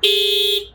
Hey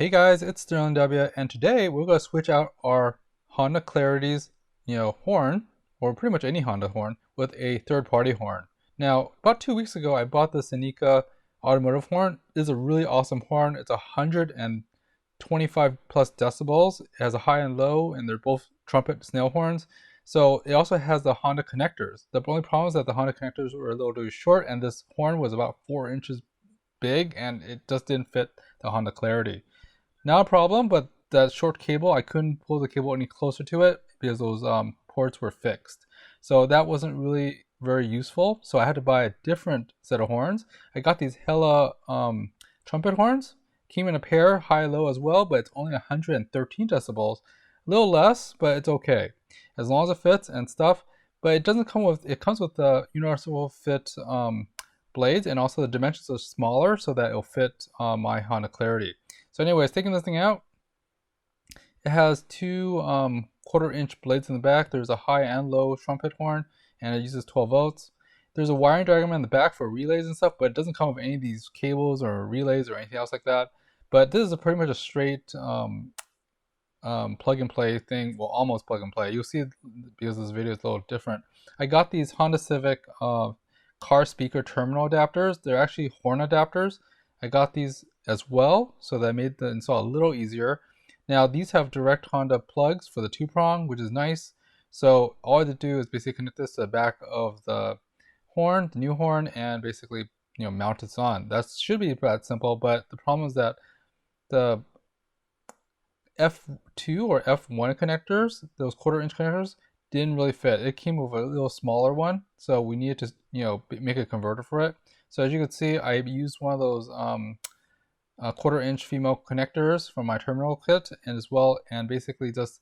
guys, it's Sterling W, and today we're going to switch out our Honda Clarity's, horn, or pretty much any Honda horn, with a third-party horn. Now, about 2 weeks ago, I bought the Seneca automotive horn. This is a really awesome horn. It's 125 plus decibels. It has a high and low, and they're both trumpet snail horns. So it also has the Honda connectors. The only problem is that the Honda connectors were a little too short, and this horn was about 4 inches big, and it just didn't fit the Honda Clarity. Not a problem, but that short cable, I couldn't pull the cable any closer to it because those ports were fixed. So that wasn't really very useful. So I had to buy a different set of horns. I got these Hella trumpet horns. Came in a pair, high-low as well, but it's only 113 decibels. A little less, but it's okay. As long as it fits and stuff. But it doesn't come with, it comes with the universal fit blades, and also the dimensions are smaller so that it'll fit my Honda Clarity. So anyways, taking this thing out, it has two 1/4-inch blades in the back. There's a high and low trumpet horn, and it uses 12 volts. There's a wiring diagram in the back for relays and stuff, but it doesn't come with any of these cables or relays or anything else like that. But this is pretty much a straight plug and play thing. Well, almost plug and play. You'll see because this video is a little different. I got these Honda Civic car speaker terminal adapters. They're actually horn adapters. I got these as well, so that made the install a little easier. Now these have direct Honda plugs for the 2-prong, which is nice. So all I had to do is basically connect this to the back of the horn, the new horn, and basically mount this on. That should be that simple, but the problem is that the F2 or F1 connectors, those 1/4-inch connectors, didn't really fit. It came with a little smaller one, so we needed to make a converter for it. So as you can see, I used one of those 1/4-inch female connectors from my terminal kit, and as well, and basically just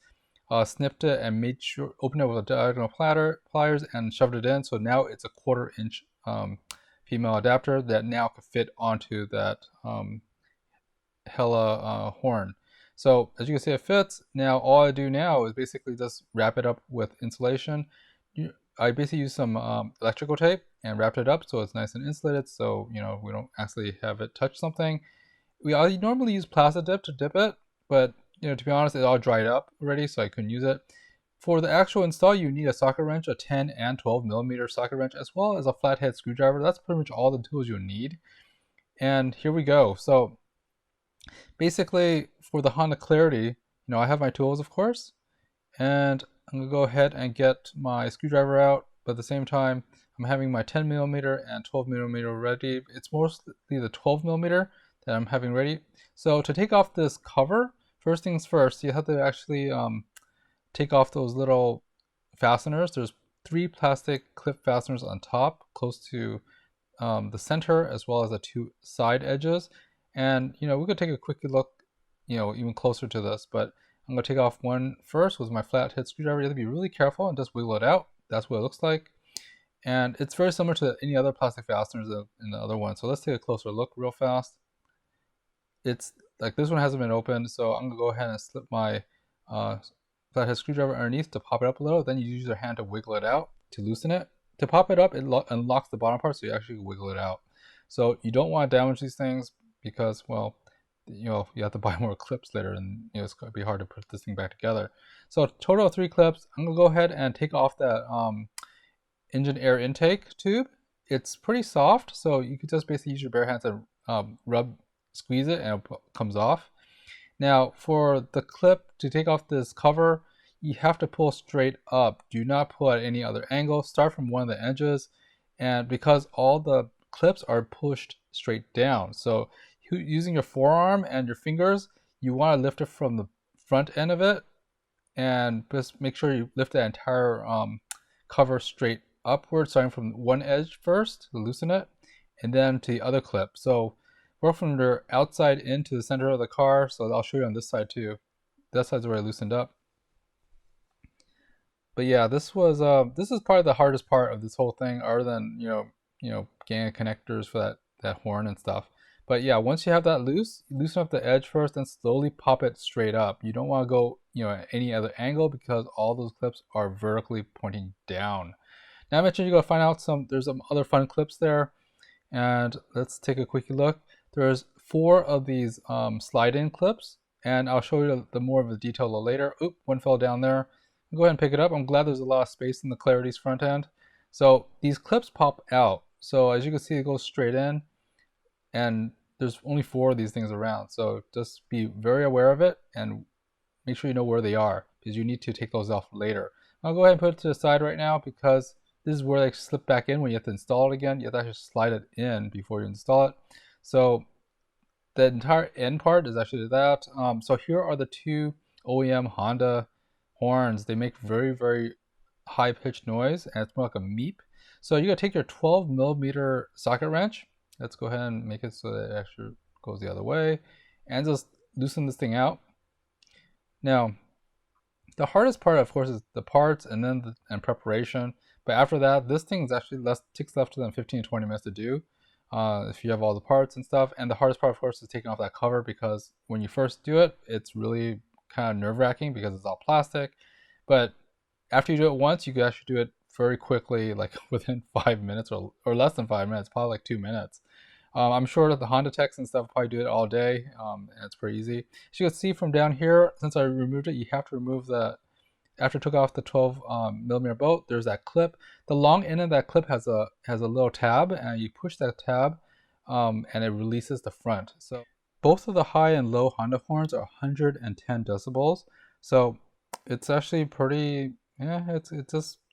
snipped it and made sure, opened it with a diagonal pliers and shoved it in. So now it's a 1/4-inch female adapter that now could fit onto that Hella horn. So as you can see, it fits. Now all I do now is basically just wrap it up with insulation. I basically use some electrical tape and wrapped it up so it's nice and insulated, so we don't actually have it touch something. I normally use Plastic Dip to dip it, but to be honest, it all dried up already, so I couldn't use it. For the actual install, you need a socket wrench, a 10 and 12 millimeter socket wrench, as well as a flathead screwdriver. That's pretty much all the tools you'll need. And here we go. So basically, for the Honda Clarity, I have my tools, of course, and I'm gonna go ahead and get my screwdriver out, but at the same time, I'm having my 10 millimeter and 12 millimeter ready. It's mostly the 12 millimeter that I'm having ready. So to take off this cover, first things first, you have to actually take off those little fasteners. There's 3 plastic clip fasteners on top, close to the center, as well as the 2 side edges. And we could take a quick look, even closer to this, but I'm gonna take off one first with my flathead screwdriver. You have to be really careful and just wiggle it out. That's what it looks like. And it's very similar to any other plastic fasteners in the other one. So let's take a closer look real fast. It's like this one hasn't been opened, so I'm gonna go ahead and slip my flathead screwdriver underneath to pop it up a little. Then you use your hand to wiggle it out to loosen it. To pop it up, it unlocks the bottom part, so you actually wiggle it out. So you don't want to damage these things because, well, you have to buy more clips later, and it's going to be hard to put this thing back together. So total of 3 clips. I'm gonna go ahead and take off that engine air intake tube. It's pretty soft, so you could just basically use your bare hands and squeeze it, and it comes off. Now for the clip to take off this cover, you have to pull straight up. Do not pull at any other angle. Start from one of the edges, and because all the clips are pushed straight down, so using your forearm and your fingers, you want to lift it from the front end of it, and just make sure you lift the entire cover straight upward, starting from one edge first to loosen it, and then to the other clip. So work from the outside into the center of the car. So I'll show you on this side too. That side's where I loosened up. But yeah, this is probably the hardest part of this whole thing, other than getting connectors for that horn and stuff. But yeah, once you have that loose, you loosen up the edge first, then slowly pop it straight up. You don't want to go, at any other angle because all those clips are vertically pointing down. Now I mentioned you gotta find out there's some other fun clips there, and let's take a quick look. There's 4 of these slide-in clips, and I'll show you the more of the detail a little later. Oop, one fell down there. Go ahead and pick it up. I'm glad there's a lot of space in the Clarity's front end. So these clips pop out. So as you can see, it goes straight in, and there's only 4 of these things around. So just be very aware of it and make sure you know where they are, because you need to take those off later. I'll go ahead and put it to the side right now because this is where they slip back in when you have to install it again. You have to actually slide it in before you install it. So the entire end part is actually that. So here are the 2 OEM Honda horns. They make very, very high pitched noise, and it's more like a MEEP. So you're gonna take your 12mm socket wrench. Let's go ahead and make it so that it actually goes the other way, and just loosen this thing out. Now, the hardest part, of course, is the parts and then preparation. But after that, this thing is actually takes less than 15 to 20 minutes to do if you have all the parts and stuff. And the hardest part, of course, is taking off that cover, because when you first do it, it's really kind of nerve-wracking because it's all plastic. But after you do it once, you can actually do it very quickly, like within 5 minutes or less than 5 minutes, probably like 2 minutes. I'm sure that the Honda techs and stuff probably do it all day, and it's pretty easy. As you can see from down here, since I removed it, you have to remove that. After I took off the 12mm bolt, there's that clip. The long end of that clip has a little tab, and you push that tab, and it releases the front. So both of the high and low Honda horns are 110 decibels. So it's actually pretty, yeah, it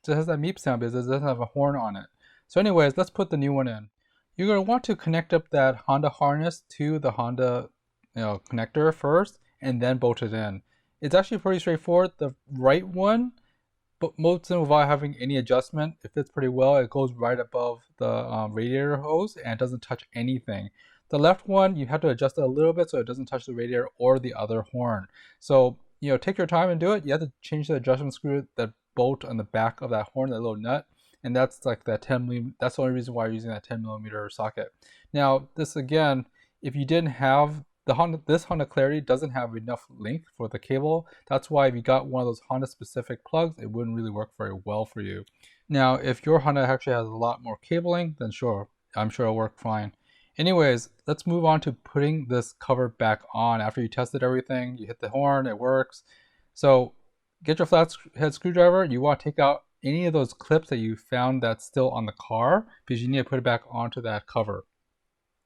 has that MEEP sound because it doesn't have a horn on it. So anyways, let's put the new one in. You're going to want to connect up that Honda harness to the Honda connector first, and then bolt it in. It's actually pretty straightforward. The right one, but most without having any adjustment, it fits pretty well. It goes right above the radiator hose and doesn't touch anything. The left one, you have to adjust it a little bit so it doesn't touch the radiator or the other horn. So, take your time and do it. You have to change the adjustment screw, that bolt on the back of that horn, that little nut. And that's like that 10mm. That's the only reason why you're using that 10mm socket. Now, this again, if you didn't have this Honda Clarity doesn't have enough length for the cable. That's why if you got one of those Honda specific plugs, it wouldn't really work very well for you. Now, if your Honda actually has a lot more cabling, then sure, I'm sure it'll work fine. Anyways, let's move on to putting this cover back on. After you tested everything, you hit the horn, it works. So get your flathead screwdriver. You want to take out any of those clips that you found that's still on the car, because you need to put it back onto that cover.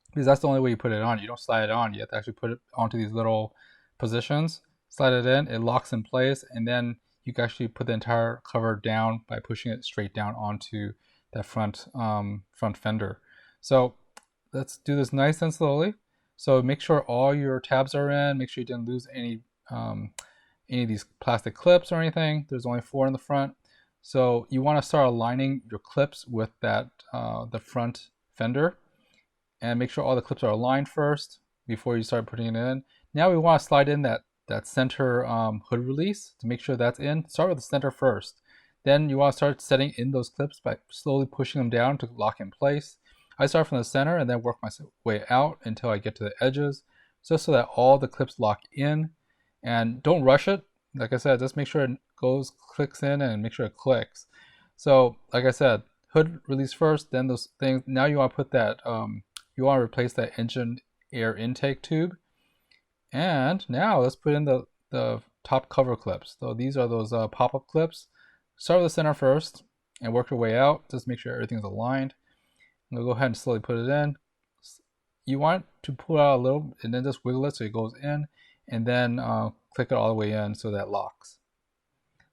Because that's the only way you put it on. You don't slide it on. You have to actually put it onto these little positions, slide it in, it locks in place, and then you can actually put the entire cover down by pushing it straight down onto that front fender. So let's do this nice and slowly. So make sure all your tabs are in. Make sure you didn't lose any of these plastic clips or anything. There's only 4 in the front. So you want to start aligning your clips with that the front fender, and make sure all the clips are aligned first before you start putting it in. Now we want to slide in that center hood release to make sure that's in. Start with the center first. Then you want to start setting in those clips by slowly pushing them down to lock in place. I start from the center and then work my way out until I get to the edges, just so that all the clips lock in. And don't rush it. Like I said, just make sure it clicks in, and make sure it clicks. So like I said, hood release first, then those things. Now you want to put that, you want to replace that engine air intake tube. And now let's put in the top cover clips. So these are those pop-up clips. Start with the center first and work your way out. Just make sure everything's aligned. I'm gonna go ahead and slowly put it in. You want to pull out a little and then just wiggle it so it goes in, and then click it all the way in so that locks.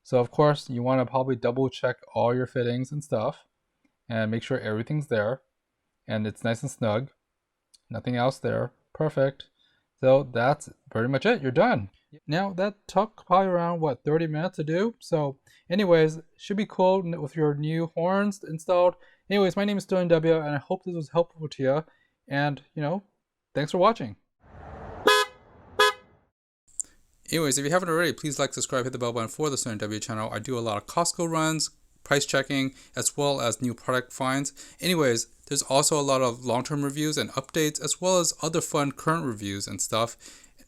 So of course you want to probably double check all your fittings and stuff and make sure everything's there and it's nice and snug. Nothing else there. Perfect. So that's pretty much it. You're done. Now that took probably around 30 minutes to do. So anyways, should be cool with your new horns installed. Anyways, my name is Sterling W, and I hope this was helpful to you. And thanks for watching. Anyways, if you haven't already, please like, subscribe, hit the bell button for the Sterling W channel. I do a lot of Costco runs, price checking, as well as new product finds. Anyways, there's also a lot of long-term reviews and updates, as well as other fun current reviews and stuff,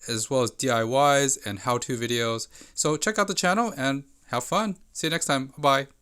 as well as DIYs and how-to videos. So check out the channel and have fun. See you next time. Bye.